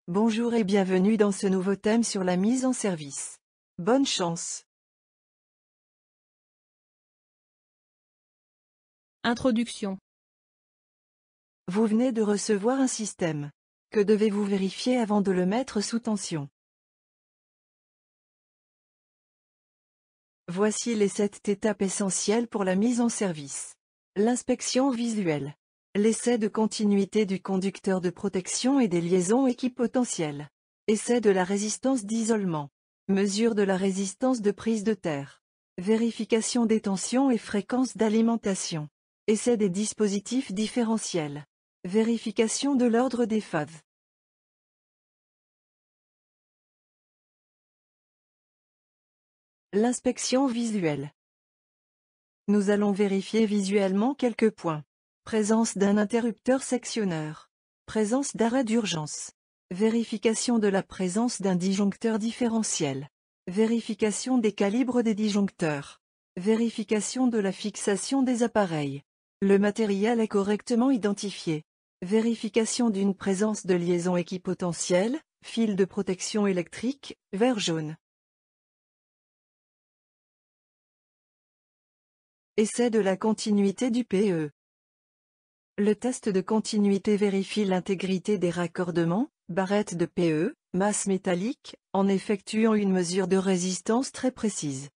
Bonjour et bienvenue dans ce nouveau thème sur la mise en service. Bonne chance. Introduction. Vous venez de recevoir un système. Que devez-vous vérifier avant de le mettre sous tension? Voici les 7 étapes essentielles pour la mise en service. L'inspection visuelle. L'essai de continuité du conducteur de protection et des liaisons équipotentielles. Essai de la résistance d'isolement. Mesure de la résistance de prise de terre. Vérification des tensions et fréquences d'alimentation. Essai des dispositifs différentiels. Vérification de l'ordre des phases. L'inspection visuelle. Nous allons vérifier visuellement quelques points. Présence d'un interrupteur sectionneur. Présence d'arrêt d'urgence. Vérification de la présence d'un disjoncteur différentiel. Vérification des calibres des disjoncteurs. Vérification de la fixation des appareils. Le matériel est correctement identifié. Vérification d'une présence de liaison équipotentielle, fil de protection électrique, vert jaune. Essai de la continuité du PE. Le test de continuité vérifie l'intégrité des raccordements, barrettes de PE, masse métallique, en effectuant une mesure de résistance très précise.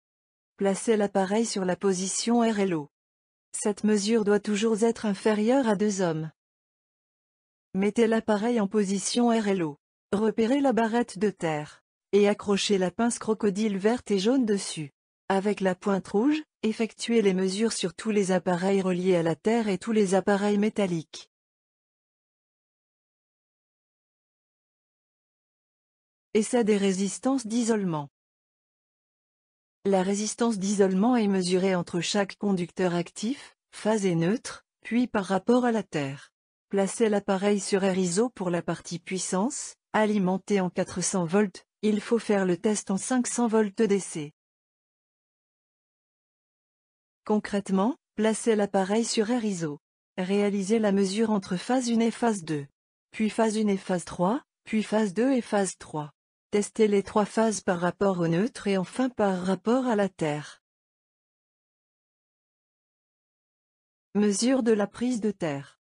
Placez l'appareil sur la position RLO. Cette mesure doit toujours être inférieure à 2 ohms. Mettez l'appareil en position RLO. Repérez la barrette de terre. Et accrochez la pince crocodile verte et jaune dessus. Avec la pointe rouge, effectuez les mesures sur tous les appareils reliés à la terre et tous les appareils métalliques. Essai des résistances d'isolement. La résistance d'isolement est mesurée entre chaque conducteur actif, phase et neutre, puis par rapport à la terre. Placez l'appareil sur RISO pour la partie puissance, alimenté en 400 volts, il faut faire le test en 500 volts DC. Concrètement, placez l'appareil sur RISO. Réalisez la mesure entre phase 1 et phase 2. Puis phase 1 et phase 3, puis phase 2 et phase 3. Testez les 3 phases par rapport au neutre et enfin par rapport à la terre. Mesure de la prise de terre.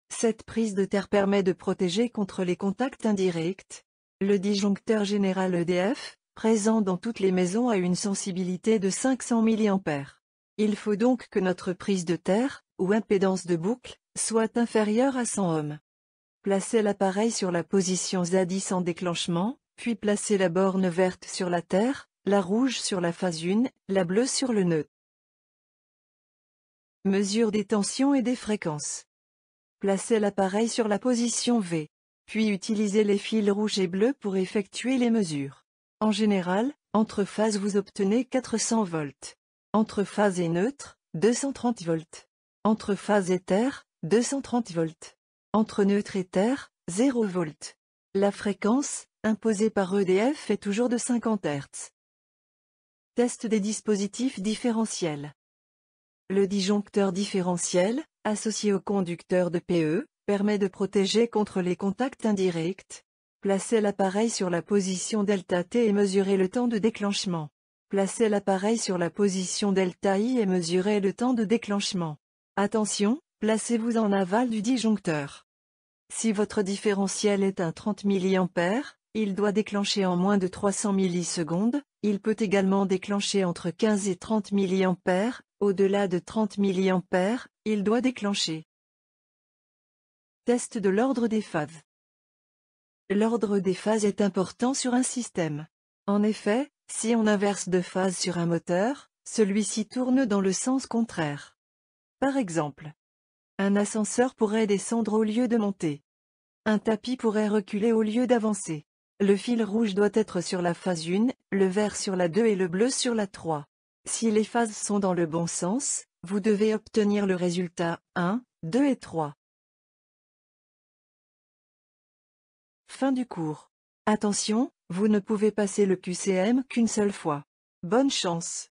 Cette prise de terre permet de protéger contre les contacts indirects. Le disjoncteur général EDF, présent dans toutes les maisons, a une sensibilité de 500 mA. Il faut donc que notre prise de terre, ou impédance de boucle, soit inférieure à 100 ohms. Placez l'appareil sur la position Z10 en déclenchement, puis placez la borne verte sur la terre, la rouge sur la phase 1, la bleue sur le neutre. Mesure des tensions et des fréquences. Placez l'appareil sur la position V. Puis utilisez les fils rouges et bleus pour effectuer les mesures. En général, entre phases vous obtenez 400 volts. Entre phase et neutre, 230 volts. Entre phase et terre, 230 volts. Entre neutre et terre, 0 volts. La fréquence, imposée par EDF, est toujours de 50 Hz. Test des dispositifs différentiels. Le disjoncteur différentiel, associé au conducteur de PE, permet de protéger contre les contacts indirects. Placez l'appareil sur la position ΔT et mesurez le temps de déclenchement. Placez l'appareil sur la position ΔI et mesurez le temps de déclenchement. Attention, placez-vous en aval du disjoncteur. Si votre différentiel est un 30 mA, il doit déclencher en moins de 300 millisecondes. Il peut également déclencher entre 15 et 30 mA. Au-delà de 30 mA, il doit déclencher. Test de l'ordre des phases. L'ordre des phases est important sur un système. En effet, si on inverse de phase sur un moteur, celui-ci tourne dans le sens contraire. Par exemple, un ascenseur pourrait descendre au lieu de monter. Un tapis pourrait reculer au lieu d'avancer. Le fil rouge doit être sur la phase 1, le vert sur la 2 et le bleu sur la 3. Si les phases sont dans le bon sens, vous devez obtenir le résultat 1, 2 et 3. Fin du cours. Attention, vous ne pouvez passer le QCM qu'une seule fois. Bonne chance.